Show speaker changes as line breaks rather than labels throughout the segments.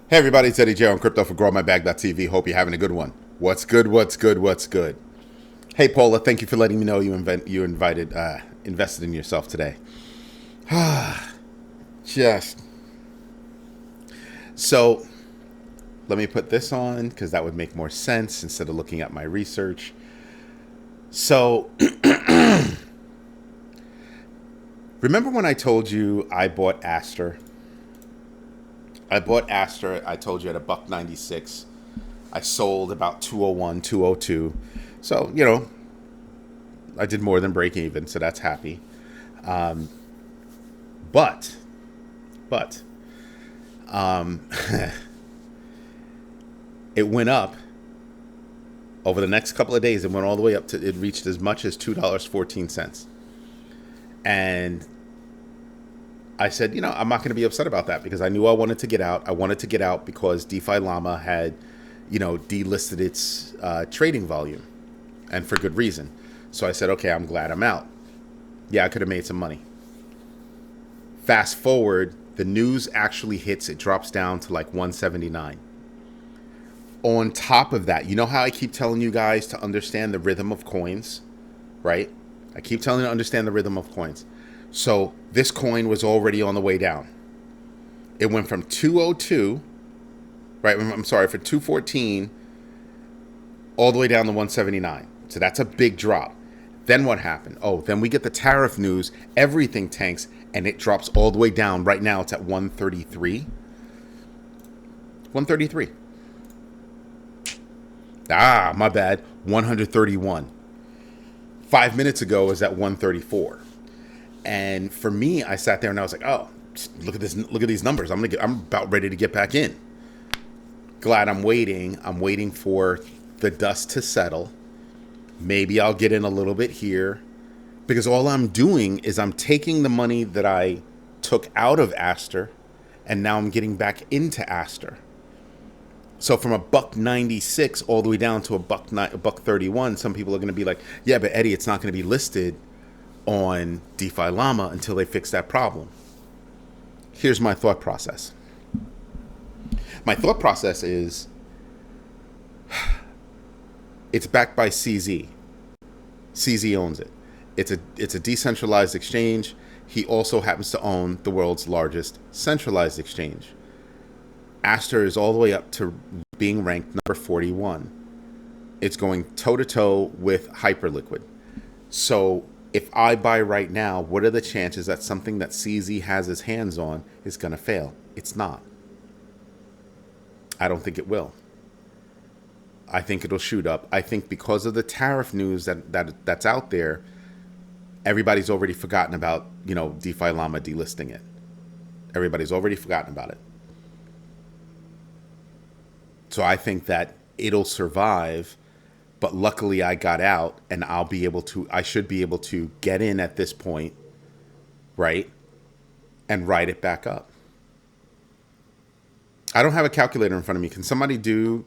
Hey everybody, it's Eddie J on Crypto for GrowMyBag.tv. Hope you're having a good one. What's good? What's good? What's good? Hey Paula, thank you for letting me know invested in yourself today. Just so let me put this on because that would make more sense instead of looking at my research. So remember when I told you I bought ASTR? I bought ASTR. I told you at a buck 96. I sold about 201, 202. So, I did more than break even, so that's happy. But, but, it went up over the next couple of days. It went all the way up to, it reached as much as $2.14. And I said, I'm not going to be upset about that because I knew I wanted to get out. I wanted to get out because DeFi Llama had, delisted its trading volume, and for good reason. So I said, okay, I'm glad I'm out. Yeah, I could have made some money. Fast forward, the news actually hits. It drops down to like 179. On top of that, you know how I keep telling you guys to understand the rhythm of coins, right? I keep telling you to understand the rhythm of coins. So this coin was already on the way down. It went from 202, right? I'm sorry, for 214 all the way down to 179. So that's a big drop. Then what happened? Oh, then we get the tariff news. Everything tanks and it drops all the way down. Right now it's at 133. 133. Ah, my bad. 131. 5 minutes ago it was at 134. And for me, I sat there and I was like, "Oh, look at this! Look at these numbers. I'm about ready to get back in." Glad I'm waiting. I'm waiting for the dust to settle. Maybe I'll get in a little bit here, because all I'm doing is I'm taking the money that I took out of ASTR, and now I'm getting back into ASTR. So from a buck 96 all the way down to a buck 31, some people are going to be like, "Yeah, but Eddie, it's not going to be listed on DeFi Llama until they fix that problem." Here's my thought process. My thought process is it's backed by CZ. CZ owns it. It's a decentralized exchange. He also happens to own the world's largest centralized exchange. ASTR is all the way up to being ranked number 41. It's going toe to toe with Hyperliquid. So if I buy right now, what are the chances that something that CZ has his hands on is going to fail? It's not. I don't think it will. I think it'll shoot up. I think because of the tariff news that's out there, everybody's already forgotten about, DeFi Llama delisting it. Everybody's already forgotten about it. So I think that it'll survive, but luckily I got out and I should be able to get in at this point, right? And ride it back up. I don't have a calculator in front of me. Can somebody give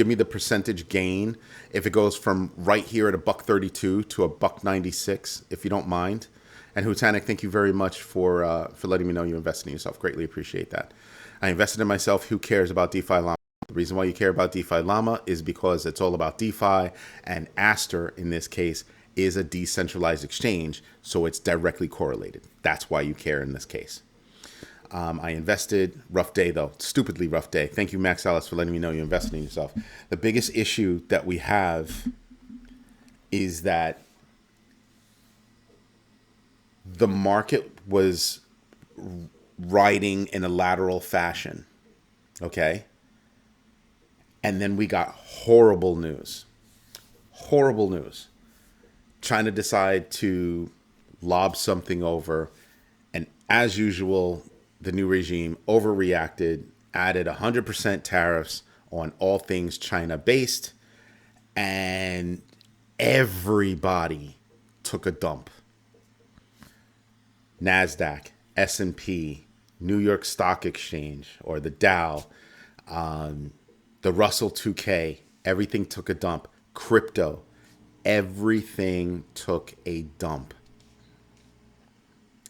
me the percentage gain if it goes from right here at a buck 32 to a buck 96, if you don't mind? And Hutanik, thank you very much for letting me know you invested in yourself. Greatly appreciate that. I invested in myself. Who cares about DeFi Llama? The reason why you care about DeFi Llama is because it's all about DeFi, and ASTR in this case is a decentralized exchange, so it's directly correlated. That's why you care in this case. I invested. Rough day, though. Stupidly rough day. Thank you, Max Alice, for letting me know you invested in yourself. The biggest issue that we have is that the market was riding in a lateral fashion, okay? And then we got horrible news. Horrible news. Trying to decide to lob something over, and as usual, the new regime overreacted, added 100% tariffs on all things China-based, and everybody took a dump. NASDAQ, S&P, New York Stock Exchange, or the Dow, the Russell 2K, everything took a dump. Crypto, everything took a dump.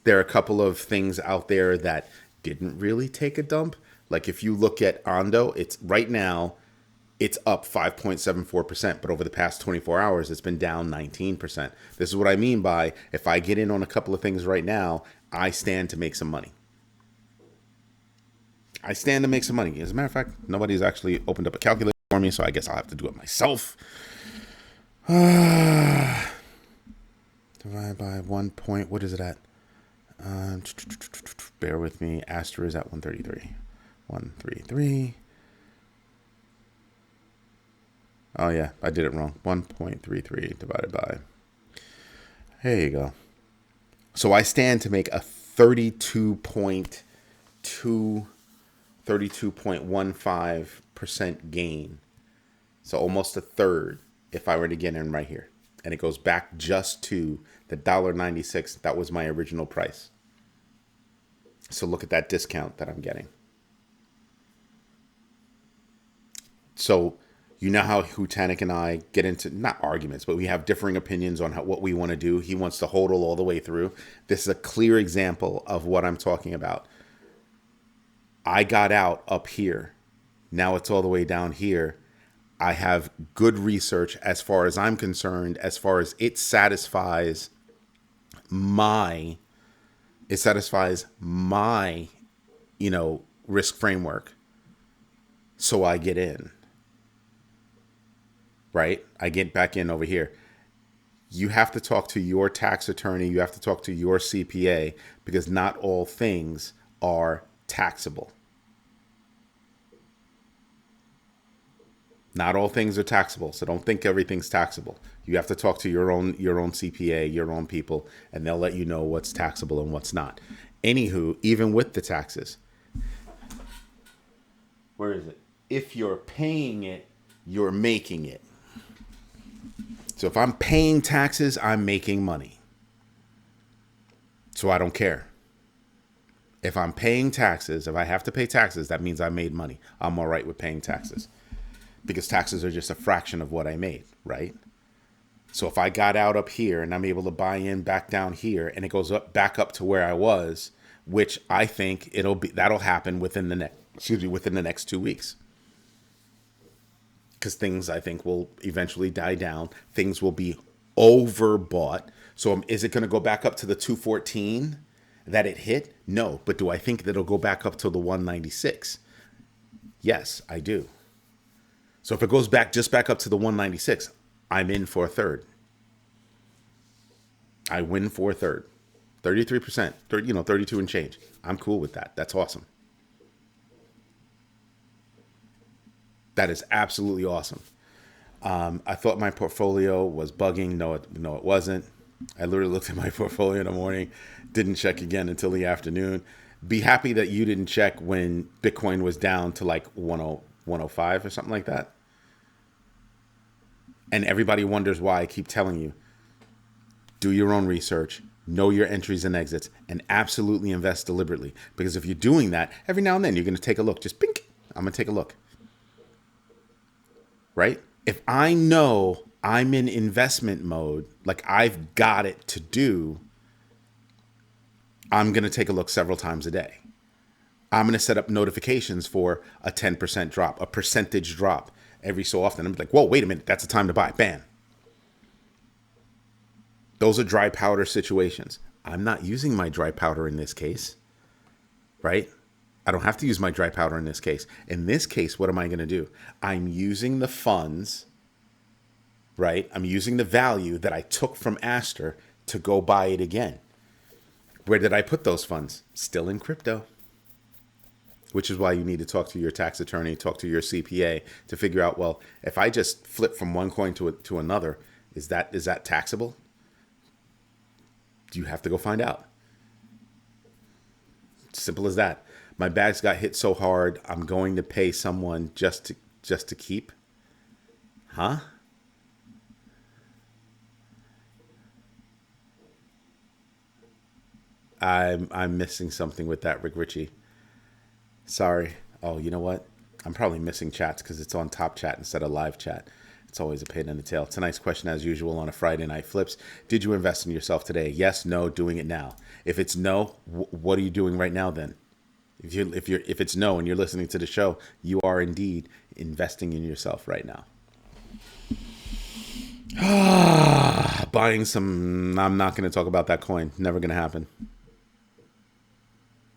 There are a couple of things out there that didn't really take a dump. Like if you look at Ondo, it's right now, it's up 5.74%, but over the past 24 hours, it's been down 19%. This is what I mean by if I get in on a couple of things right now, I stand to make some money. I stand to make some money. As a matter of fact, nobody's actually opened up a calculator for me, so I guess I'll have to do it myself. Divide by 1 point. What is it at? Bear with me. ASTR is at 133. 133. Oh, yeah, I did it wrong. 1.33 divided by. There you go. So I stand to make a 32.15% gain. So almost a third if I were to get in right here. And it goes back just to the $1.96. That was my original price. So look at that discount that I'm getting. So you know how Hutanik and I get into, not arguments, but we have differing opinions on what we want to do. He wants to hodl all the way through. This is a clear example of what I'm talking about. I got out up here. Now it's all the way down here. I have good research as far as I'm concerned, as far as it satisfies my, risk framework. So I get in. Right? I get back in over here. You have to talk to your tax attorney. You have to talk to your CPA because not all things are taxable. Not all things are taxable. So don't think everything's taxable. You have to talk to your own CPA, your own people, and they'll let you know what's taxable and what's not. Anywho, even with the taxes, where is it? If you're paying it, you're making it. So if I'm paying taxes, I'm making money. So I don't care. If I'm paying taxes, if I have to pay taxes, that means I made money. I'm all right with paying taxes because taxes are just a fraction of what I made, right? So if I got out up here and I'm able to buy in back down here and it goes up back up to where I was, which I think that'll happen within the next 2 weeks. Because things I think will eventually die down. Things will be overbought. So is it going to go back up to the 214 that it hit? No. But do I think that it'll go back up to the 196? Yes, I do. So if it goes back up to the 196, I'm in for a third. I win for a third. 33%, 32 and change. I'm cool with that. That's awesome. That is absolutely awesome. I thought my portfolio was bugging. No, it wasn't. I literally looked at my portfolio in the morning, didn't check again until the afternoon. Be happy that you didn't check when Bitcoin was down to like 105 or something like that. And everybody wonders why I keep telling you, do your own research, know your entries and exits, and absolutely invest deliberately. Because if you're doing that, every now and then you're going to take a look. Just pink, I'm going to take a look. Right? If I know I'm in investment mode, like I've got it to do, I'm going to take a look several times a day. I'm going to set up notifications for a 10% drop, a percentage drop every so often. I'm like, whoa, wait a minute. That's the time to buy. Bam. Those are dry powder situations. I'm not using my dry powder in this case, right? I don't have to use my dry powder in this case. In this case, what am I going to do? I'm using the funds, right? I'm using the value that I took from ASTR to go buy it again. Where did I put those funds? Still in crypto. Which is why you need to talk to your tax attorney, talk to your CPA to figure out, well, if I just flip from one coin to another, is that taxable? You have to go find out. Simple as that. My bags got hit so hard, I'm going to pay someone just to keep. Huh? I'm missing something with that, Rick Ritchie. Sorry. Oh, you know what? I'm probably missing chats because it's on top chat instead of live chat. It's always a pain in the tail. Tonight's question, as usual, on a Friday night flips. Did you invest in yourself today? Yes, no, doing it now. If it's no, what are you doing right now then? If it's no and you're listening to the show, you are indeed investing in yourself right now. Buying some. I'm not going to talk about that coin. Never going to happen.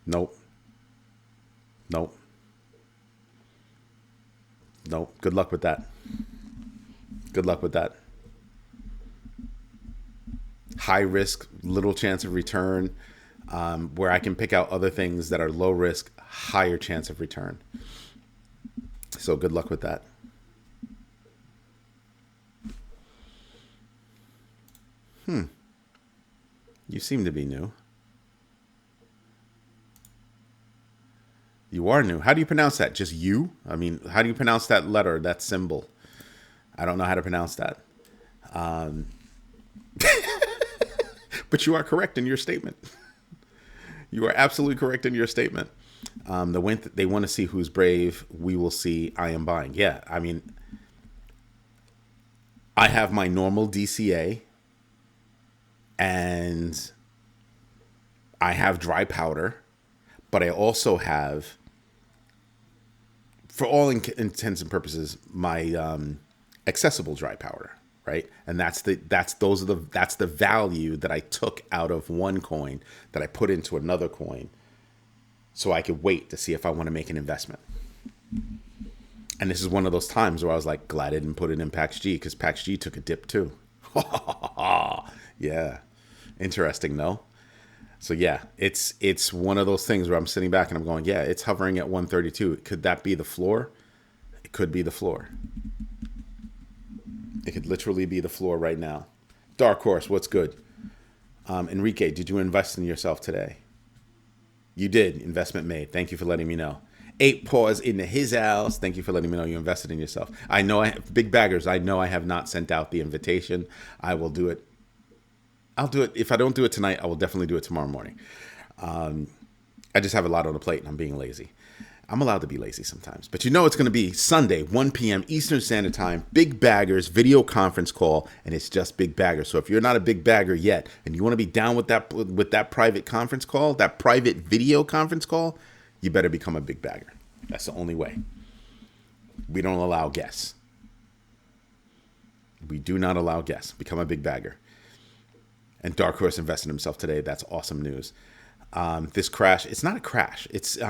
Nope. Nope. Nope. Good luck with that. Good luck with that. High risk, little chance of return. Where I can pick out other things that are low risk, higher chance of return. So good luck with that. You seem to be new. You are new. How do you pronounce that? Just you? I mean, how do you pronounce that letter, that symbol? I don't know how to pronounce that. But you are correct in your statement. You are absolutely correct in your statement. They want to see who's brave. We will see. I am buying. Yeah, I mean, I have my normal DCA, and I have dry powder, but I also have, for all intents and purposes, my accessible dry powder, right? And that's the value that I took out of one coin that I put into another coin, so I could wait to see if I want to make an investment. And this is one of those times where I was like, glad I didn't put it in PAX-G, because PAX-G took a dip too. Yeah, interesting, no? So yeah, it's one of those things where I'm sitting back and I'm going, yeah, it's hovering at 132. Could that be the floor? It could be the floor. It could literally be the floor right now. Dark Horse, what's good? Enrique, did you invest in yourself today? You did. Investment made. Thank you for letting me know. 8 paws into his house. Thank you for letting me know you invested in yourself. I know I have big baggers. I know I have not sent out the invitation. I will do it. I'll do it. If I don't do it tonight, I will definitely do it tomorrow morning. I just have a lot on the plate and I'm being lazy. I'm allowed to be lazy sometimes. But you know it's going to be Sunday, 1 p.m. Eastern Standard Time, Big Baggers video conference call, and it's just Big Baggers. So if you're not a Big Bagger yet and you want to be down with that private conference call, that private video conference call, you better become a Big Bagger. That's the only way. We don't allow guests. We do not allow guests. Become a Big Bagger. And Dark Horse invested in himself today. That's awesome news. This crash, it's not a crash. It's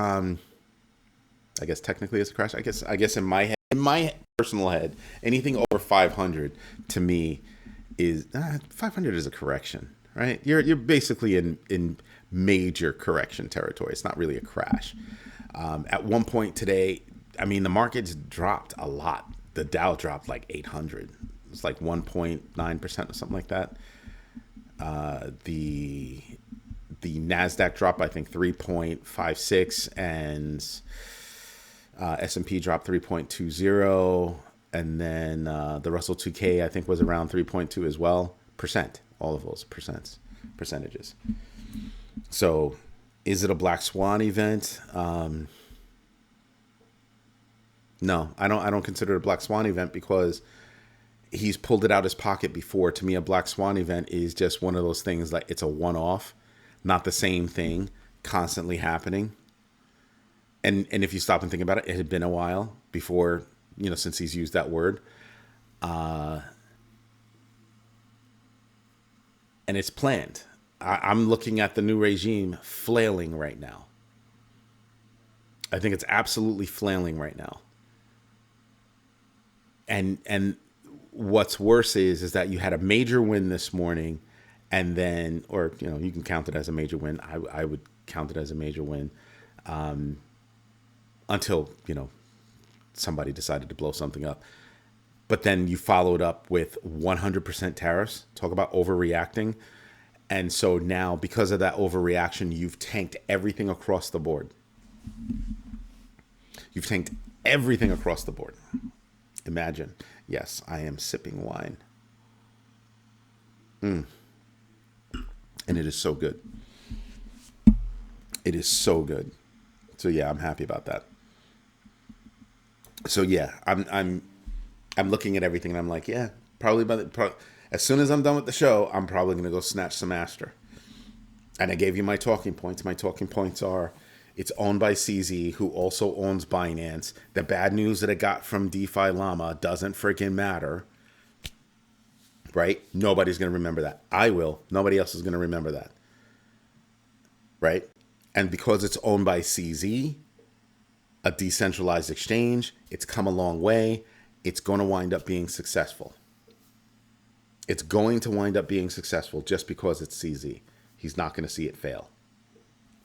I guess technically it's a crash. I guess in my personal head, anything over 500 to me is 500 is a correction, right? You're basically in major correction territory. It's not really a crash. At one point today, I mean, the market's dropped a lot. The Dow dropped like 800. It's like 1.9% or something like that. The NASDAQ dropped, I think, 3.56, and S&P dropped 3.20, and then the Russell 2K, I think, was around 3.2 as well. All of those percentages. So is it a black swan event? No, I don't consider it a black swan event because he's pulled it out his pocket before. To me, a black swan event is just one of those things, like it's a one-off, not the same thing constantly happening. And if you stop and think about it, it had been a while before, since he's used that word. And it's planned. I'm looking at the new regime flailing right now. I think it's absolutely flailing right now. And what's worse is that you had a major win this morning, and then, or you can count it as a major win. I would count it as a major win, until somebody decided to blow something up. But then you followed up with 100% tariffs. Talk about overreacting. And so now, because of that overreaction, you've tanked everything across the board. You've tanked everything across the board. Imagine. Yes, I am sipping wine. And it is so good. It is so good. So yeah, I'm happy about that. So yeah, I'm looking at everything and I'm like, yeah, probably as soon as I'm done with the show, I'm probably going to go snatch some Astra. And I gave you my talking points. My talking points are, It's owned by CZ, who also owns Binance. The bad news that it got from DeFi Llama doesn't freaking matter, right? Nobody's going to remember that. I will. Nobody else is going to remember that, right? And because it's owned by CZ, a decentralized exchange, it's come a long way. It's going to wind up being successful. It's going to wind up being successful just because it's CZ. He's not going to see it fail.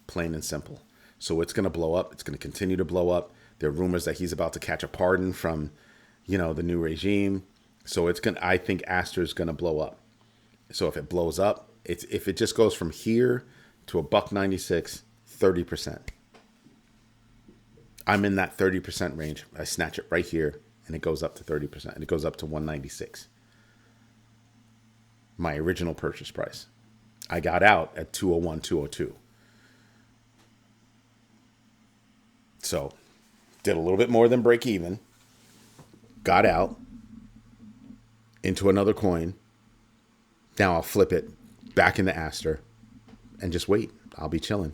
Plain and simple. So it's going to blow up. It's going to continue to blow up. There are rumors that he's about to catch a pardon from, the new regime. So I think ASTR is going to blow up. So if it blows up, if it just goes from here to a $1.96, 30%. I'm in that 30% range. I snatch it right here and it goes up to 30%, and it goes up to 196. My original purchase price. I got out at 201, 202. So, did a little bit more than break even. Got out into another coin. Now I'll flip it back into ASTR and just wait. I'll be chilling.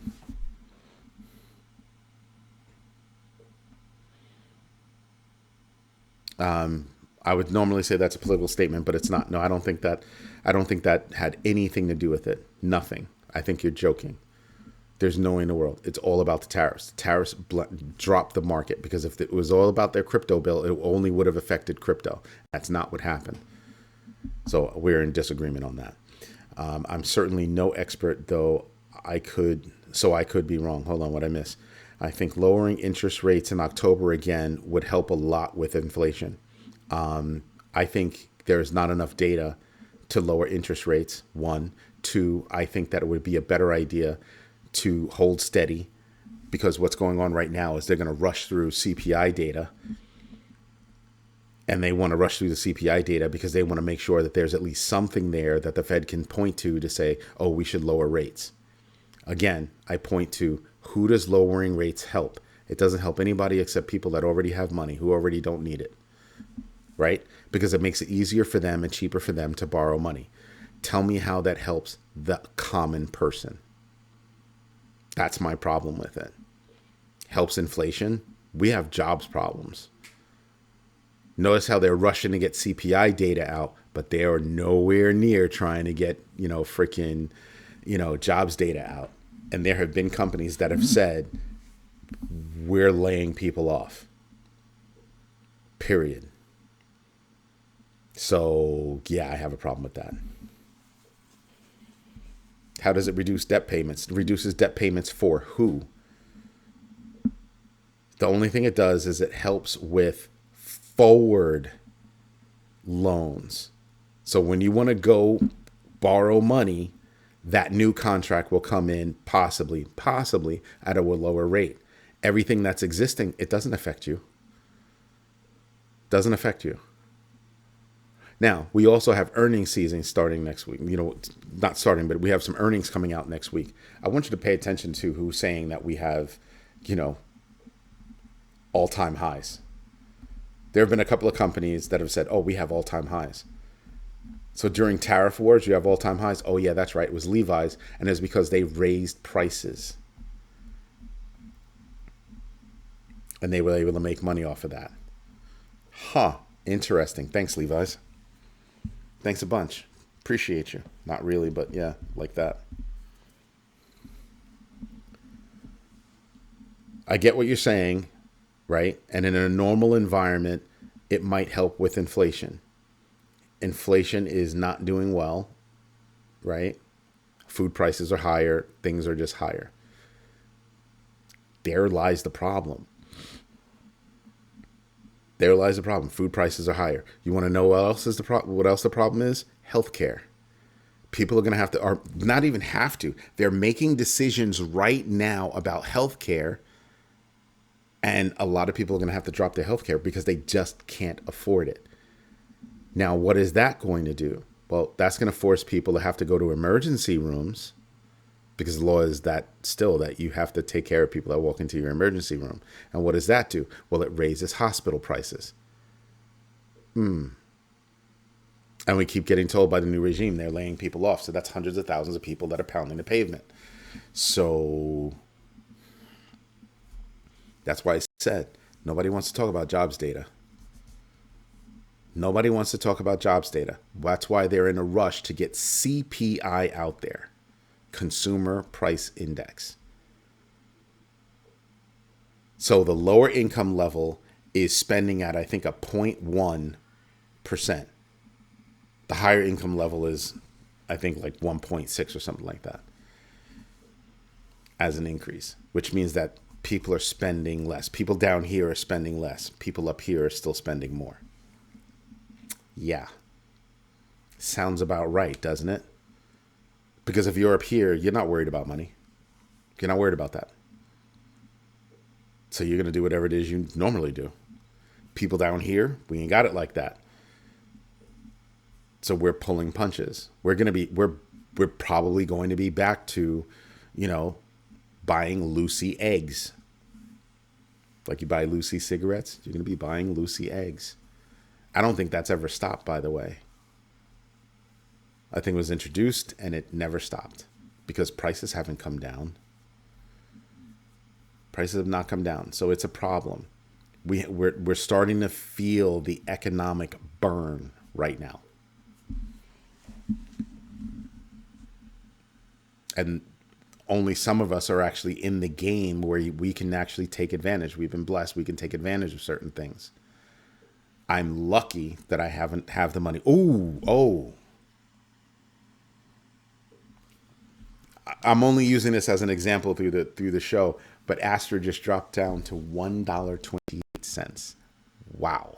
I would normally say that's a political statement, but it's not. No, I don't think that had anything to do with it. Nothing. I think you're joking. There's no way in the world. It's all about the tariffs. The tariffs dropped the market, because if it was all about their crypto bill, it only would have affected crypto. That's not what happened. So we're in disagreement on that. I'm certainly no expert, though. I could be wrong. Hold on, what I miss? I think lowering interest rates in October again would help a lot with inflation. I think there's not enough data to lower interest rates. 1, 2, I think that it would be a better idea to hold steady, because what's going on right now is they're going to rush through CPI data, and they want to rush through the CPI data because they want to make sure that there's at least something there that the Fed can point to say, oh, we should lower rates. Again, I point to, who does lowering rates help? It doesn't help anybody except people that already have money, who already don't need it, right? Because it makes it easier for them and cheaper for them to borrow money. Tell me how that helps the common person. That's my problem with it. Helps inflation. We have jobs problems. Notice how they're rushing to get CPI data out, but they are nowhere near trying to get, jobs data out. And there have been companies that have said, we're laying people off. Period. So, yeah, I have a problem with that. How does it reduce debt payments? It reduces debt payments for who? The only thing it does is it helps with forward loans. So when you want to go borrow money, that new contract will come in possibly at a lower rate. Everything that's existing, it doesn't affect you. Doesn't affect you. Now, we also have earnings season starting next week. Not starting, but we have some earnings coming out next week. I want you to pay attention to who's saying that we have, all-time highs. There have been a couple of companies that have said, oh, we have all-time highs. So during tariff wars, you have all-time highs. Oh, yeah, that's right. It was Levi's, and it's because they raised prices. And they were able to make money off of that. Interesting. Thanks, Levi's. Thanks a bunch. Appreciate you. Not really, but yeah, like that. I get what you're saying, right? And in a normal environment, it might help with inflation. Inflation is not doing well, right? Food prices are higher. Things are just higher. There lies the problem. There lies the problem. Food prices are higher. You want to know what else is the problem? What else the problem is? Healthcare. People are going to have to, or not even have to. They're making decisions right now about healthcare, and a lot of people are going to have to drop their healthcare because they just can't afford it. Now, what is that going to do? Well, that's going to force people to have to go to emergency rooms, because the law is that you have to take care of people that walk into your emergency room. And what does that do? Well, it raises hospital prices. And we keep getting told by the new regime they're laying people off. So that's hundreds of thousands of people that are pounding the pavement. So That's why I said nobody wants to talk about jobs data. Nobody wants to talk about jobs data. That's why they're in a rush to get CPI out there, Consumer Price Index. So the lower income level is spending at, I think, a 0.1%. The higher income level is, I think, like 1.6 or something like that as an increase, which means that people are spending less. People down here are spending less. People up here are still spending more. Yeah. Sounds about right, doesn't it? Because if you're up here, you're not worried about money. You're not worried about that. So you're going to do whatever it is you normally do. People down here, we ain't got it like that. So we're pulling punches. We're probably going to be back to, buying Lucy eggs. Like you buy Lucy cigarettes, you're going to be buying Lucy eggs. I don't think that's ever stopped, by the way. I think it was introduced and it never stopped because prices haven't come down. Prices have not come down, so it's a problem. We're starting to feel the economic burn right now. And only some of us are actually in the game where we can actually take advantage. We've been blessed. We can take advantage of certain things. I'm lucky that I have the money. Oh. I'm only using this as an example through the show, but ASTR just dropped down to $1.28. Wow.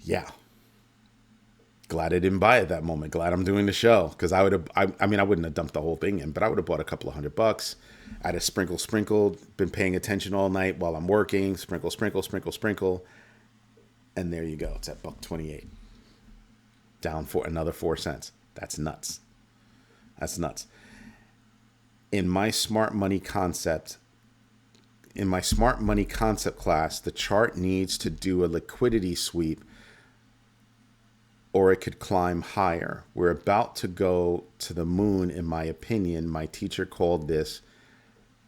Yeah. Glad I didn't buy it at that moment. Glad I'm doing the show because I wouldn't have dumped the whole thing in, but I would have bought a couple of $100. I'd have sprinkled, been paying attention all night while I'm working. Sprinkle. And there you go. It's at $1.28. Down for another 4 cents. That's nuts. In my smart money concept class, the chart needs to do a liquidity sweep or it could climb higher. We're about to go to the moon, in my opinion. My teacher called this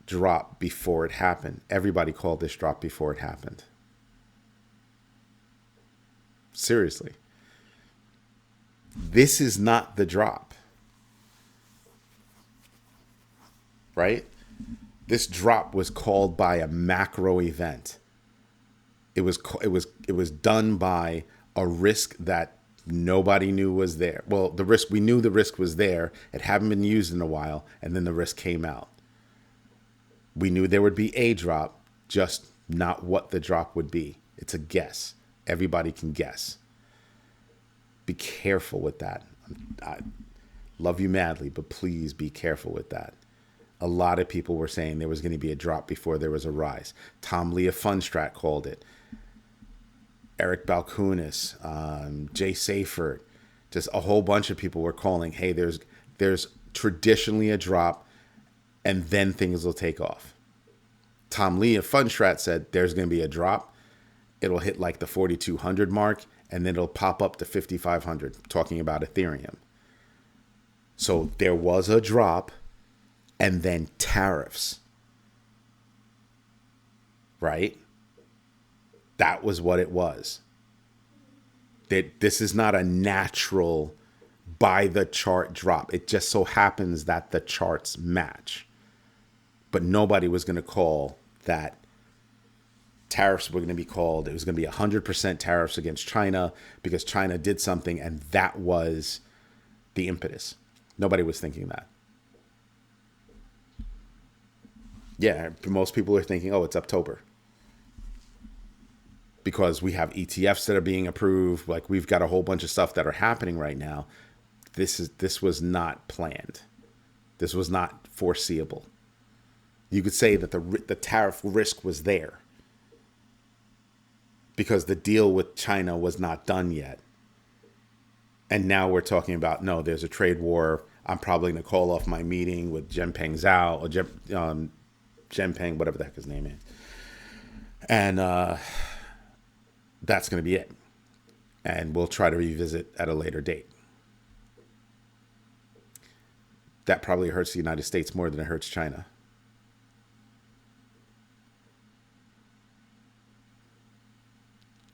drop before it happened. Everybody called this drop before it happened. Seriously. This is not the drop. Right? This drop was called by a macro event. It was done by a risk that nobody knew was there. Well, we knew the risk was there. It hadn't been used in a while, and then the risk came out. We knew there would be a drop, just not what the drop would be. It's a guess. Everybody can guess. Be careful with that. I love you madly, but please be careful with that. A lot of people were saying there was going to be a drop before there was a rise. Tom Lee of Fundstrat called it. Eric Balkunis, Jay Seyfert, just a whole bunch of people were calling, hey, there's traditionally a drop and then things will take off. Tom Lee of Fundstrat said there's going to be a drop. It'll hit like the 4,200 mark and then it'll pop up to 5,500, talking about Ethereum. So there was a drop and then tariffs, right? That was what it was. This is not a natural by the chart drop. It just so happens that the charts match. But nobody was going to call that tariffs were going to be called. It was going to be 100% tariffs against China because China did something and that was the impetus. Nobody was thinking that. Yeah, most people are thinking, oh, it's October. Because we have ETFs that are being approved. Like we've got a whole bunch of stuff that are happening right now. This was not planned. This was not foreseeable. You could say that the tariff risk was there because the deal with China was not done yet. And now we're talking about, no, there's a trade war. I'm probably going to call off my meeting with Jinping Zhao, or Jinping, whatever the heck his name is. And that's going to be it. And we'll try to revisit at a later date. That probably hurts the United States more than it hurts China.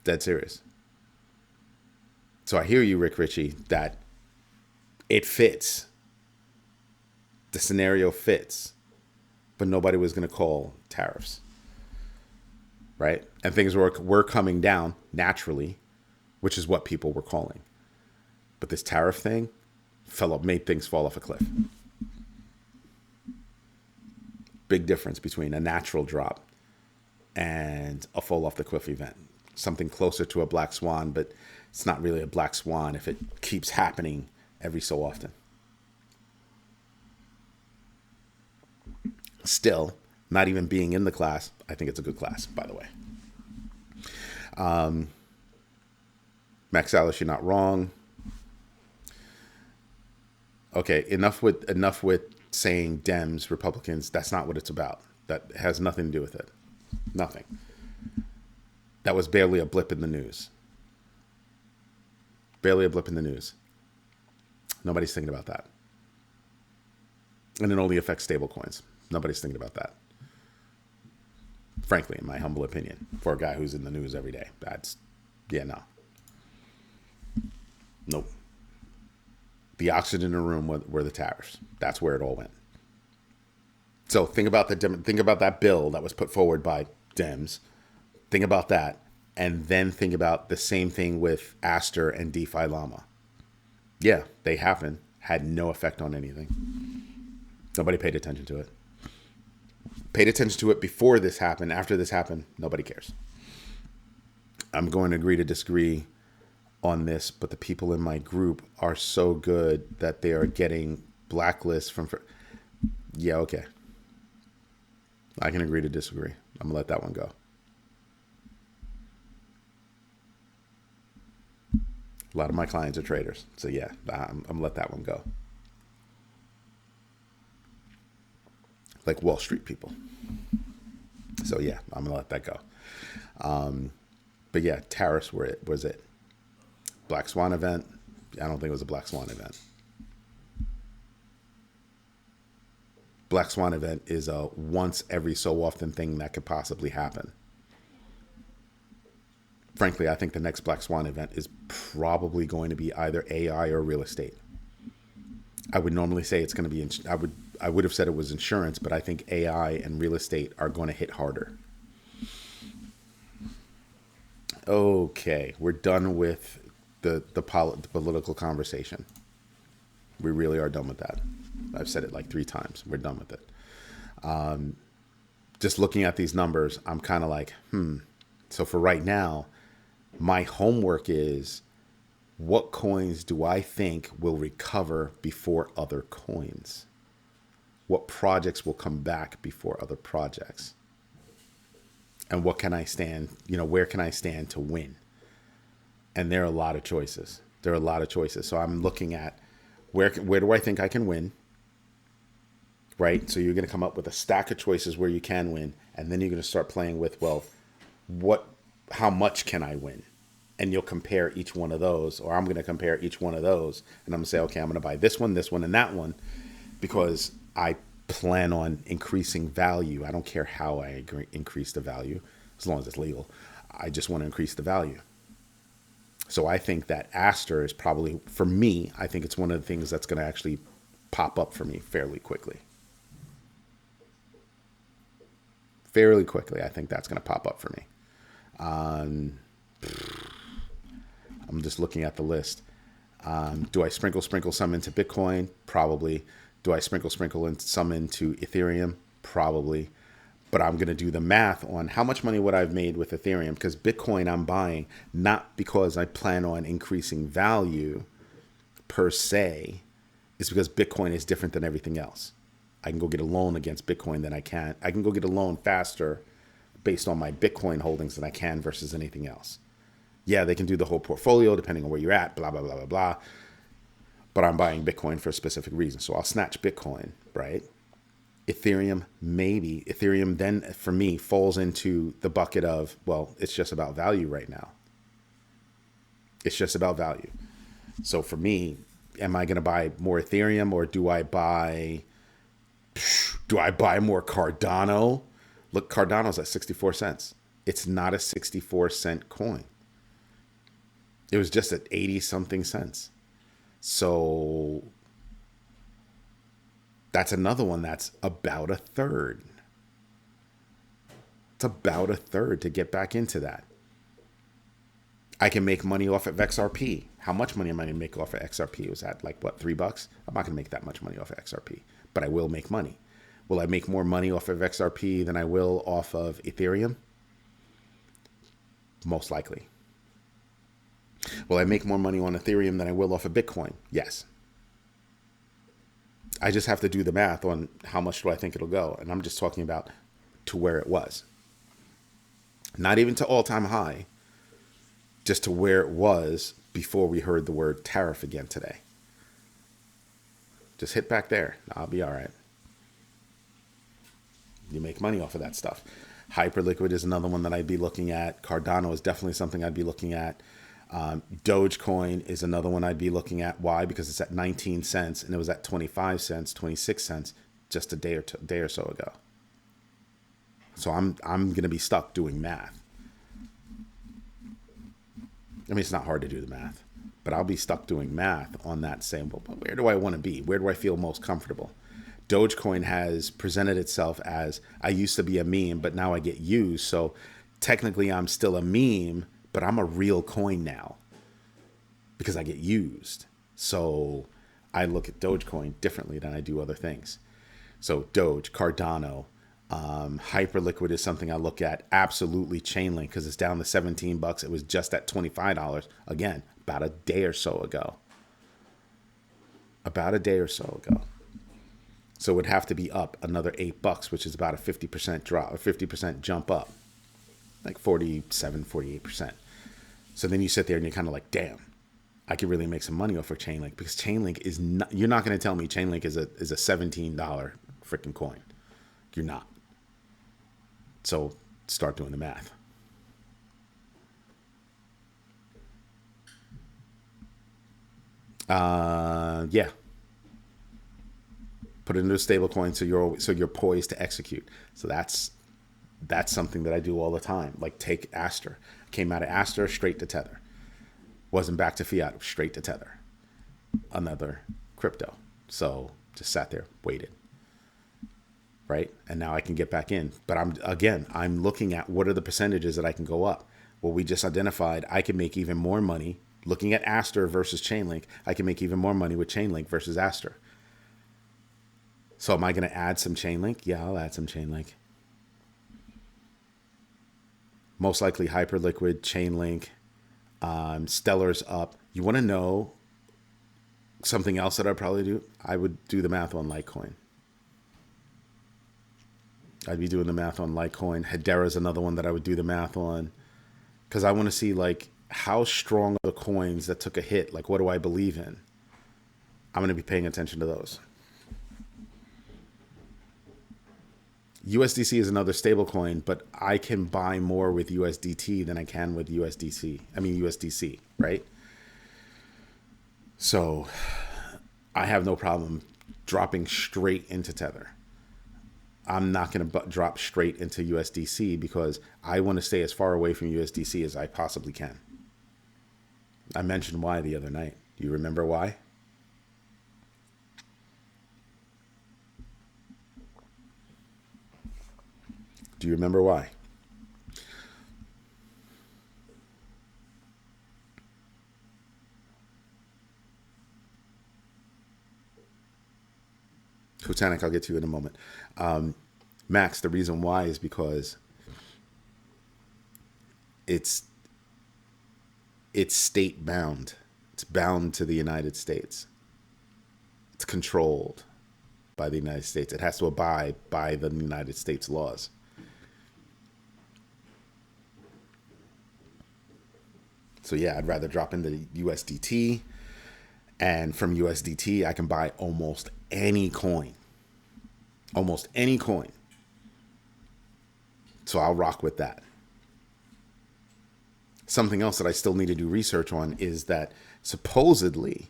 Dead serious. So I hear you, Rick Ritchie, that it fits. The scenario fits, but nobody was going to call tariffs, right? And things were coming down naturally, which is what people were calling. But this tariff thing made things fall off a cliff. Big difference between a natural drop and a fall off the cliff event. Something closer to a black swan, but it's not really a black swan if it keeps happening every so often. Still, not even being in the class, I think it's a good class, by the way. Max Alice, you're not wrong. Okay, enough with saying Dems, Republicans. That's not what it's about. That has nothing to do with it. Nothing. That was barely a blip in the news. Barely a blip in the news. Nobody's thinking about that. And it only affects stablecoins. Nobody's thinking about that. Frankly, in my humble opinion, for a guy who's in the news every day. No. Nope. The oxygen in the room were the tariffs. That's where it all went. So think about that bill that was put forward by Dems. Think about that, and then think about the same thing with ASTR and DeFi Llama. Yeah, they happened. Had no effect on anything. Nobody paid attention to it. Paid attention to it before this happened. After this happened, nobody cares. I'm going to agree to disagree on this, but the people in my group are so good that they are getting blacklists from. Yeah, okay. I can agree to disagree. I'm gonna let that one go. A lot of my clients are traders, so yeah, I'm gonna let that one go. Like Wall Street people. So yeah, I'm gonna let that go. But yeah, tariffs was it. Black Swan event. I don't think it was a Black Swan event. Black Swan event is a once every so often thing that could possibly happen. Frankly, I think the next Black Swan event is probably going to be either AI or real estate. I would normally say it's going to be, I would have said it was insurance, but I think AI and real estate are going to hit harder. Okay, we're done with the political conversation. We really are done with that. I've said it like 3 times. We're done with it. Just looking at these numbers, I'm kind of like, So for right now, my homework is, what coins do I think will recover before other coins? What projects will come back before other projects? And what can I stand, where can I stand to win? And there are a lot of choices. So I'm looking at where do I think I can win? Right? So you're going to come up with a stack of choices where you can win. And then you're going to start playing with, how much can I win? And you'll compare each one of those, or I'm going to compare each one of those. And I'm going to say, okay, I'm going to buy this one, and that one, because I plan on increasing value. I don't care how I increase the value, as long as it's legal. I just want to increase the value. So I think that ASTR is probably, for me, I think it's one of the things that's going to actually pop up for me fairly quickly. I think that's going to pop up for me. I'm just looking at the list. Do I sprinkle some into Bitcoin? Probably. Do I sprinkle some into Ethereum? Probably. But I'm going to do the math on how much money would I have made with Ethereum, because Bitcoin I'm buying not because I plan on increasing value per se. It's because Bitcoin is different than everything else. I can go get a loan against Bitcoin than I can go get a loan faster based on my Bitcoin holdings than I can versus anything else. Yeah, they can do the whole portfolio depending on where you're at, blah, blah, blah, blah, blah. But I'm buying Bitcoin for a specific reason. So I'll snatch Bitcoin, right? Ethereum, maybe. Ethereum then, for me, falls into the bucket of, it's just about value right now. It's just about value. So for me, am I going to buy more Ethereum, or do I buy more Cardano? Look, Cardano's at 64 cents. It's not a 64-cent coin. It was just at 80 something cents. So that's another one that's about a third. It's about a third to get back into that. I can make money off of XRP. How much money am I going to make off of XRP? It was at like, what, $3? I'm not going to make that much money off of XRP, but I will make money. Will I make more money off of XRP than I will off of Ethereum? Most likely. Will I make more money on Ethereum than I will off of Bitcoin? Yes. I just have to do the math on how much do I think it'll go. And I'm just talking about to where it was. Not even to all-time high, just to where it was before we heard the word tariff again today. Just hit back there. I'll be all right. You make money off of that stuff. Hyperliquid is another one that I'd be looking at. Cardano is definitely something I'd be looking at. Dogecoin is another one I'd be looking at. Why? Because it's at 19 cents and it was at 25 cents, 26 cents just a day or so ago. So I'm going to be stuck doing math. I mean, it's not hard to do the math, but I'll be stuck doing math on that saying, well, where do I want to be? Where do I feel most comfortable? Dogecoin has presented itself as, I used to be a meme, but now I get used. So technically I'm still a meme, but I'm a real coin now because I get used. So I look at Dogecoin differently than I do other things. So Doge, Cardano, Hyperliquid is something I look at. Absolutely Chainlink, because it's down to $17. It was just at $25. Again, about a day or so ago. So it would have to be up another $8, which is about a 50% drop, a 50% jump up, like 47, 48%. So then you sit there and you're kind of like, damn, I could really make some money off of Chainlink, because Chainlink is not, you're not going to tell me Chainlink is a $17 freaking coin. You're not. So start doing the math. Yeah. Put it into a stable coin so you're poised to execute. So that's something that I do all the time. Like take ASTR. Came out of ASTR straight to Tether. Wasn't back to fiat, straight to Tether. Another crypto. So just sat there, waited. Right? And now I can get back in. But I'm looking at what are the percentages that I can go up. Well, we just identified I can make even more money. Looking at ASTR versus Chainlink, I can make even more money with Chainlink versus ASTR. So am I going to add some Chainlink? Yeah, I'll add some Chainlink. Most likely Hyperliquid, Chainlink, Stellar's up. You want to know something else that I'd probably do? I would do the math on Litecoin. I'd be doing the math on Litecoin. Hedera's another one that I would do the math on, because I want to see like how strong are the coins that took a hit. Like, what do I believe in? I'm going to be paying attention to those. USDC is another stable coin, but I can buy more with USDT than I can with USDC, right? So I have no problem dropping straight into Tether. I'm not going to drop straight into USDC because I want to stay as far away from USDC as I possibly can. I mentioned why the other night. Do you remember why? Do you remember why? Kutanik, I'll get to you in a moment. Max, the reason why is because it's state bound. It's bound to the United States. It's controlled by the United States. It has to abide by the United States laws. So yeah, I'd rather drop into the USDT, and from USDT, I can buy almost any coin. Almost any coin. So I'll rock with that. Something else that I still need to do research on is that supposedly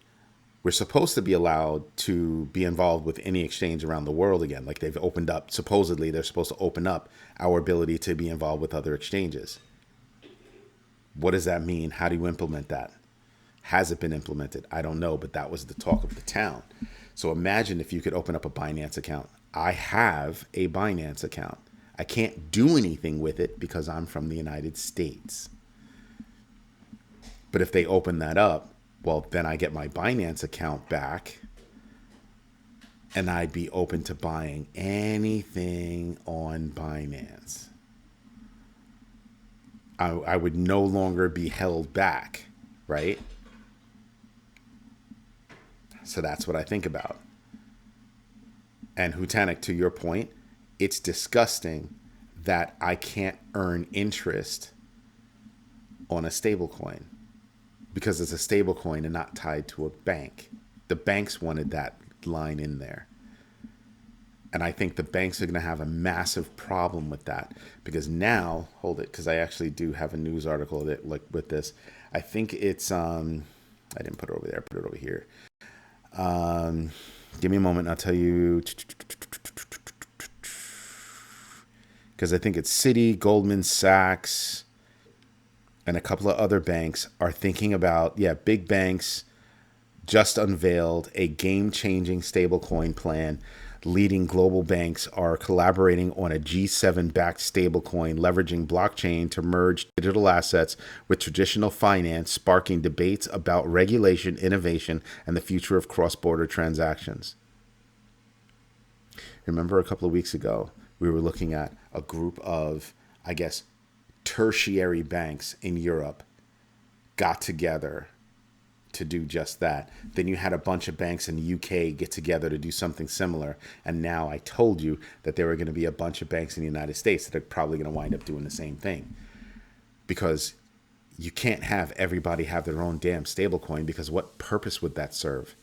we're supposed to be allowed to be involved with any exchange around the world again. Like they've opened up, supposedly they're supposed to open up our ability to be involved with other exchanges. What does that mean? How do you implement that? Has it been implemented? I don't know, but that was the talk of the town. So imagine if you could open up a Binance account. I have a Binance account. I can't do anything with it because I'm from the United States. But if they open that up, well, then I get my Binance account back, and I'd be open to buying anything on Binance. I would no longer be held back, right? So that's what I think about. And Hutanik, to your point, it's disgusting that I can't earn interest on a stable coin because it's a stable coin and not tied to a bank. The banks wanted that line in there. And I think the banks are going to have a massive problem with that because now, hold it, because I actually do have a news article that, like, with this. I think it's, I didn't put it over there, I put it over here. Give me a moment and I'll tell you. Because I think it's Citi, Goldman Sachs, and a couple of other banks are thinking about, big banks just unveiled a game-changing stablecoin plan. Leading global banks are collaborating on a G7-backed stablecoin, leveraging blockchain to merge digital assets with traditional finance, sparking debates about regulation, innovation, and the future of cross-border transactions. Remember a couple of weeks ago, we were looking at a group of, I guess, tertiary banks in Europe got together to do just that. Then you had a bunch of banks in the UK get together to do something similar. And now I told you that there were going to be a bunch of banks in the United States that are probably going to wind up doing the same thing. Because you can't have everybody have their own damn stablecoin, because what purpose would that serve?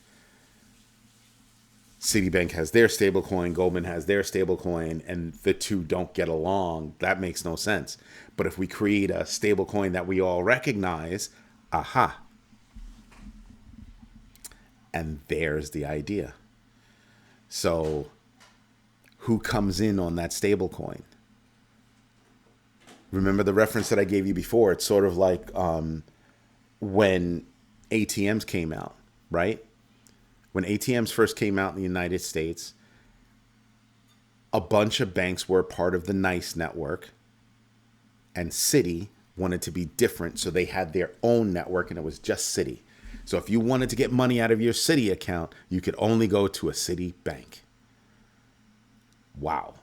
Citibank has their stablecoin, Goldman has their stablecoin, and the two don't get along. That makes no sense. But if we create a stablecoin that we all recognize, aha. And there's the idea. So who comes in on that stablecoin? Remember the reference that I gave you before? It's sort of like when ATMs came out, right? When ATMs first came out in the United States, a bunch of banks were part of the NICE network, and Citi wanted to be different, so they had their own network, and it was just Citi. So if you wanted to get money out of your Citi account, you could only go to a Citi bank. Wow.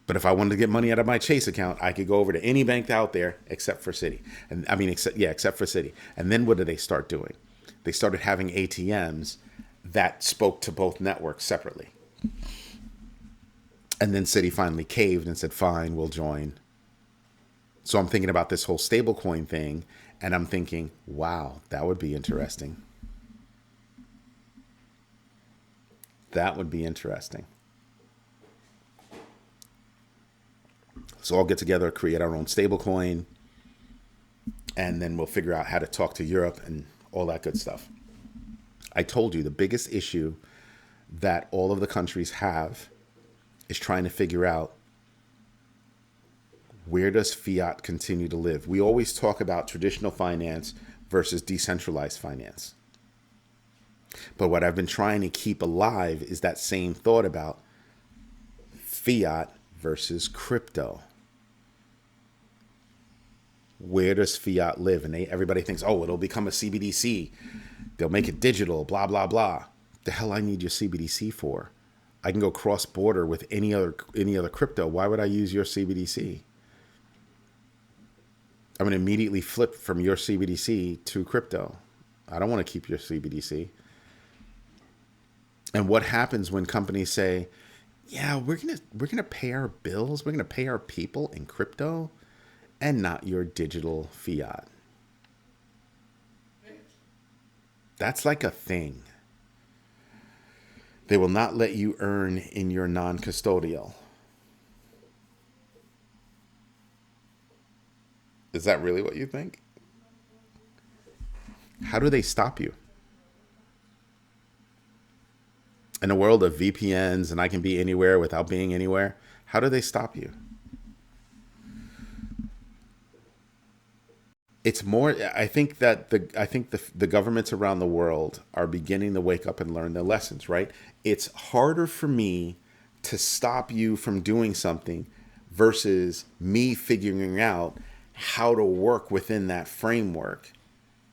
But if I wanted to get money out of my Chase account, I could go over to any bank out there except for Citi. And I mean, except for Citi. And then what did they start doing? They started having ATMs that spoke to both networks separately. And then Citi finally caved and said, fine, we'll join. So I'm thinking about this whole stablecoin thing, and I'm thinking, wow, that would be interesting. That would be interesting. So I'll get together, create our own stablecoin, and then we'll figure out how to talk to Europe and all that good stuff. I told you the biggest issue that all of the countries have is trying to figure out, where does fiat continue to live? We always talk about traditional finance versus decentralized finance. But what I've been trying to keep alive is that same thought about fiat versus crypto. Where does fiat live? And everybody thinks, oh, it'll become a CBDC. They'll make it digital, blah, blah, blah. The hell I need your CBDC for? I can go cross-border with any other crypto. Why would I use your CBDC? I'm going to immediately flip from your CBDC to crypto. I don't want to keep your CBDC. And what happens when companies say, yeah, we're gonna pay our bills, we're gonna pay our people in crypto and not your digital fiat? That's like a thing. They will not let you earn in your non-custodial. Is that really what you think? How do they stop you? In a world of VPNs and I can be anywhere without being anywhere, how do they stop you? It's more. I think the governments around the world are beginning to wake up and learn their lessons. Right. It's harder for me to stop you from doing something versus me figuring out how to work within that framework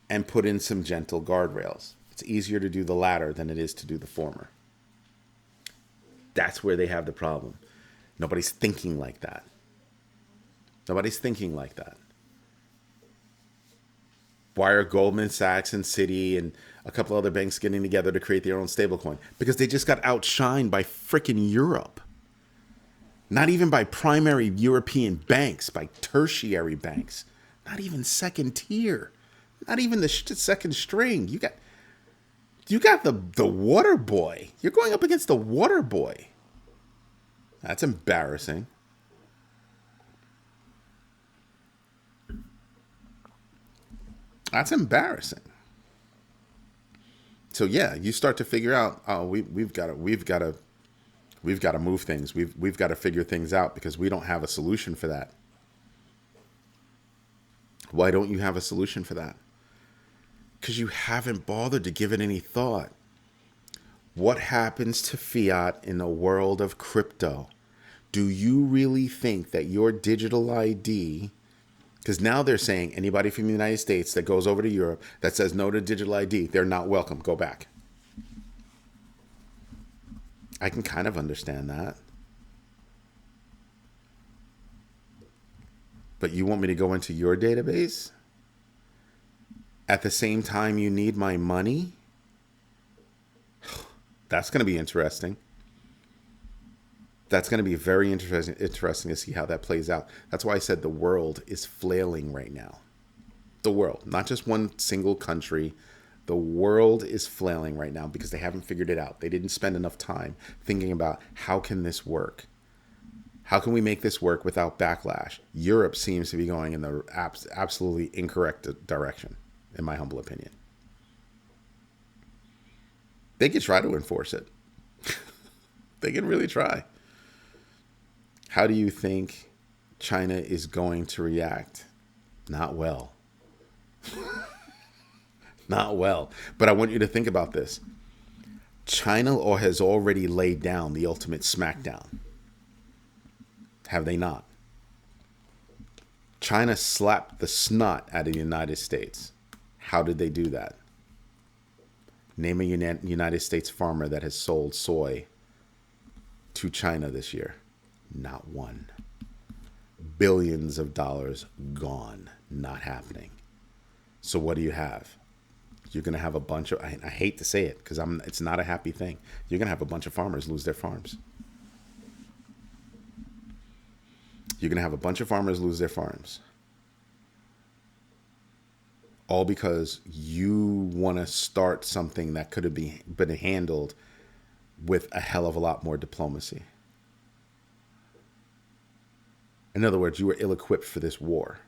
and put in some gentle guardrails. It's easier to do the latter than it is to do the former. That's where they have the problem. Nobody's thinking like that. Nobody's thinking like that. Why are Goldman Sachs and Citi and a couple other banks getting together to create their own stablecoin? Because they just got outshined by frickin' Europe. Not even by primary European banks, by tertiary banks. Not even second tier. Not even the second string. You got the water boy. You're going up against the water boy. That's embarrassing. That's embarrassing. So yeah, you start to figure out, oh, we've got to move things. We've got to figure things out because we don't have a solution for that. Why don't you have a solution for that? Because you haven't bothered to give it any thought. What happens to fiat in the world of crypto? Do you really think that your digital ID, because now they're saying anybody from the United States that goes over to Europe that says no to digital ID, they're not welcome. Go back. I can kind of understand that. But you want me to go into your database? At the same time you need my money? That's going to be interesting. That's going to be very interesting to see how that plays out. That's why I said the world is flailing right now. The world, not just one single country. The world is flailing right now because they haven't figured it out. They didn't spend enough time thinking about how can this work? How can we make this work without backlash? Europe seems to be going in the absolutely incorrect direction, in my humble opinion. They could try to enforce it. They can really try. How do you think China is going to react? Not well. Not well. But I want you to think about this. China has already laid down the ultimate smackdown. Have they not? China slapped the snot out of the United States. How did they do that? Name a United States farmer that has sold soy to China this year. Not one. Billions of dollars gone. Not happening. So what do you have? You're going to have a bunch of, I hate to say it because it's not a happy thing. You're going to have a bunch of farmers lose their farms. You're going to have a bunch of farmers lose their farms. All because you want to start something that could have been handled with a hell of a lot more diplomacy. In other words, you were ill-equipped for this war.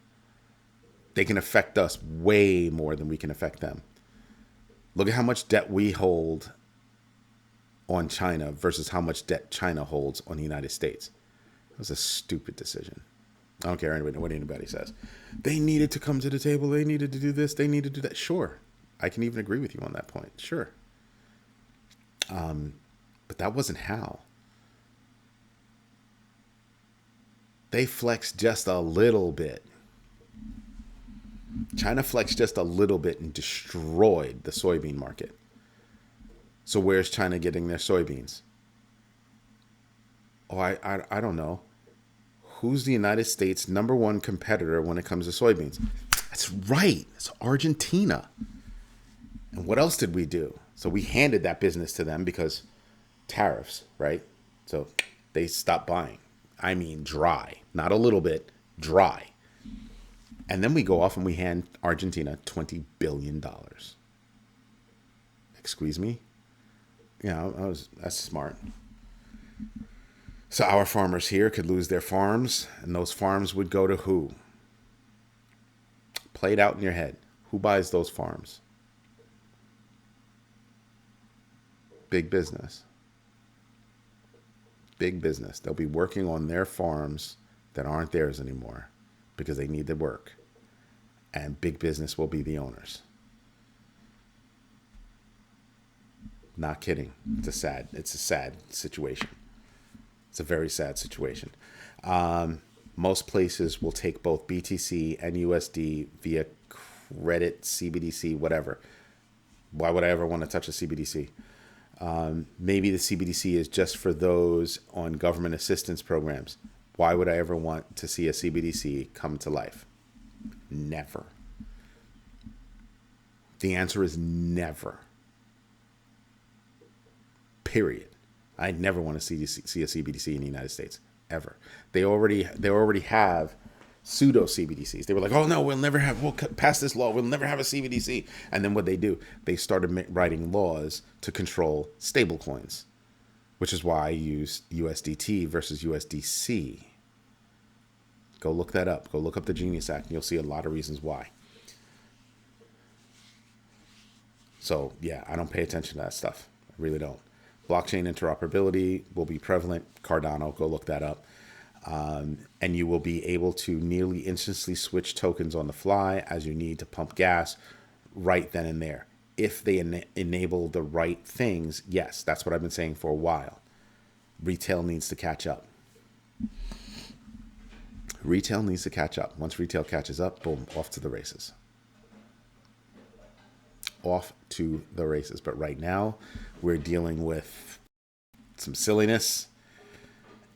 They can affect us way more than we can affect them. Look at how much debt we hold on China versus how much debt China holds on the United States. It was a stupid decision. I don't care what anybody says. They needed to come to the table. They needed to do this. They needed to do that. Sure. I can even agree with you on that point. Sure. But that wasn't how. They flexed just a little bit. China flexed just a little bit and destroyed the soybean market. So where's China getting their soybeans? Oh, I don't know. Who's the United States' number one competitor when it comes to soybeans? That's right. It's Argentina. And what else did we do? So we handed that business to them because tariffs, right? So they stopped buying. I mean, dry. Not a little bit, dry. And then we go off and we hand Argentina $20 billion. Excuse me? Yeah, that's smart. So our farmers here could lose their farms, and those farms would go to who? Play it out in your head. Who buys those farms? Big business. Big business. They'll be working on their farms that aren't theirs anymore because they need the work. and big business will be the owners. Not kidding. It's a sad situation. It's a very sad situation. Most places will take both BTC and USD via credit, CBDC, whatever. Why would I ever want to touch a CBDC? Maybe the CBDC is just for those on government assistance programs. Why would I ever want to see a CBDC come to life? Never. The answer is never. Period. I never want to see a CBDC in the United States ever. They already have pseudo CBDCs. They were like, oh no, we'll pass this law. We'll never have a CBDC. And then what they do, they started writing laws to control stable coins, which is why I use USDT versus USDC. Go look that up. Go look up the Genius Act and you'll see a lot of reasons why. So yeah, I don't pay attention to that stuff. I really don't. Blockchain interoperability will be prevalent. Cardano, go look that up. And you will be able to nearly instantly switch tokens on the fly as you need to pump gas right then and there. If they enable the right things, yes, that's what I've been saying for a while. Retail needs to catch up. Retail needs to catch up. Once retail catches up, boom, off to the races. Off to the races. But right now, we're dealing with some silliness,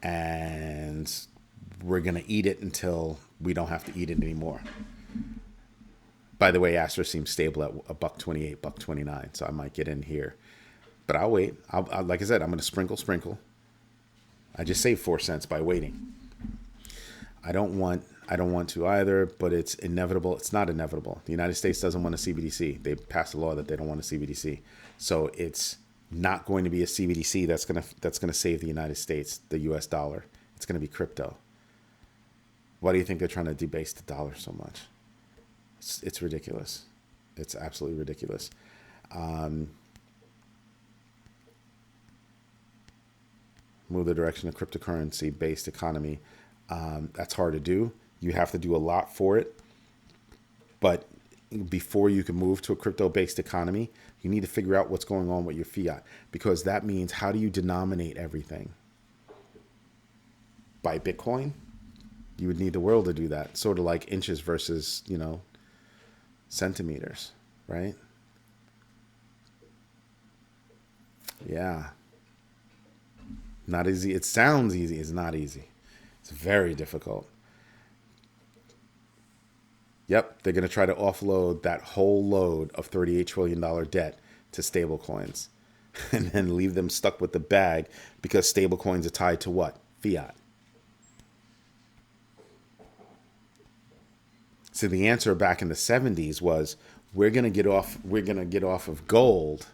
and we're going to eat it until we don't have to eat it anymore. By the way, ASTR seems stable at $1.28, $1.29, so I might get in here. But I'll wait. I'll like I said, I'm going to sprinkle. I just saved 4 cents by waiting. I don't want to either, but it's inevitable. It's not inevitable. The United States doesn't want a CBDC. They passed a law that they don't want a CBDC. So it's not going to be a CBDC that's gonna save the United States, the US dollar. It's going to be crypto. Why do you think they're trying to debase the dollar so much? It's ridiculous. It's absolutely ridiculous. Move the direction of cryptocurrency-based economy. That's hard to do. You have to do a lot for it. But before you can move to a crypto-based economy, you need to figure out what's going on with your fiat. Because that means, how do you denominate everything? By Bitcoin? You would need the world to do that. Sort of like inches versus, centimeters, right? Yeah. Not easy. It sounds easy. It's not easy. It's very difficult. Yep, they're going to try to offload that whole load of $38 trillion debt to stablecoins and then leave them stuck with the bag because stablecoins are tied to what? Fiat. So the answer back in the 70s was, we're going to get off of gold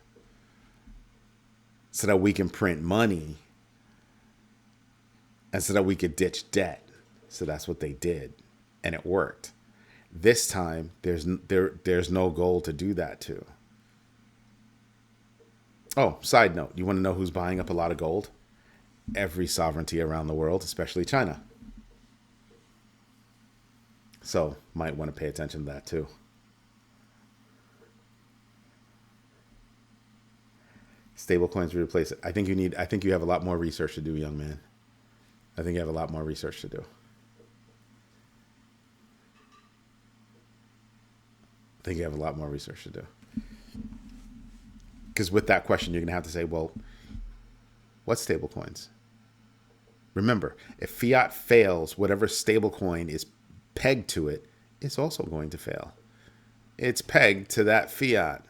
so that we can print money and so that we could ditch debt. So that's what they did, and it worked. This time, there's no gold to do that to. Oh, side note, you want to know who's buying up a lot of gold? Every sovereignty around the world, especially China. So, might want to pay attention to that too. Stablecoins replace it. I think you have a lot more research to do, young man. I think you have a lot more research to do. I think you have a lot more research to do. Because with that question, you're going to have to say, well, what's stablecoins? Remember, if fiat fails, whatever stablecoin is pegged to it is also going to fail. It's pegged to that fiat.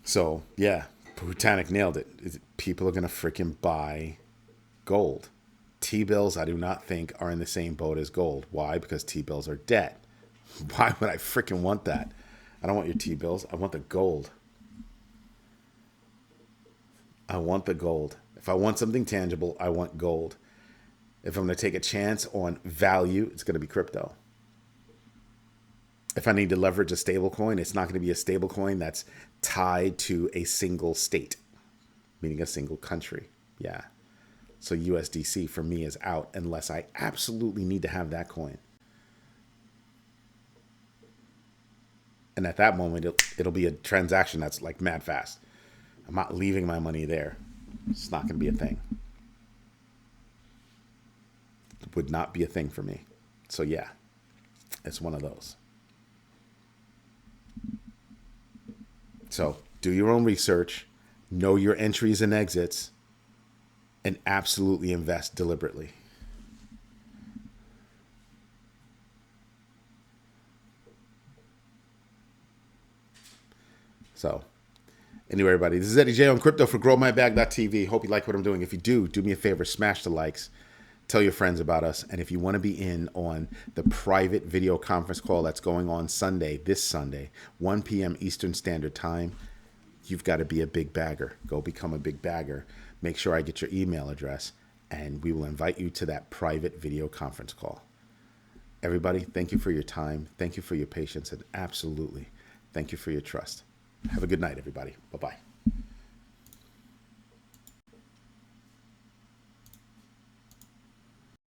So, yeah, Botanic nailed it. People are going to freaking buy gold. T-bills, I do not think, are in the same boat as gold. Why? Because T-bills are debt. Why would I freaking want that? I don't want your T-bills. I want the gold. I want the gold. If I want something tangible, I want gold. If I'm going to take a chance on value, it's going to be crypto. If I need to leverage a stable coin, it's not going to be a stable coin that's tied to a single state, meaning a single country. Yeah. So USDC for me is out unless I absolutely need to have that coin. And at that moment, it'll be a transaction that's like mad fast. I'm not leaving my money there. It's not going to be a thing. It would not be a thing for me. So yeah, it's one of those. So do your own research, know your entries and exits, and absolutely invest deliberately. So anyway, everybody, this is Eddie J on crypto for growmybag.tv. Hope you like what I'm doing. If you do me a favor, smash the likes. Tell your friends about us. And if you want to be in on the private video conference call that's going on Sunday, this Sunday, 1 p.m. Eastern Standard Time, you've got to be a big bagger. Go become a big bagger. Make sure I get your email address, and we will invite you to that private video conference call. Everybody, thank you for your time. Thank you for your patience. And absolutely, thank you for your trust. Have a good night, everybody. Bye-bye.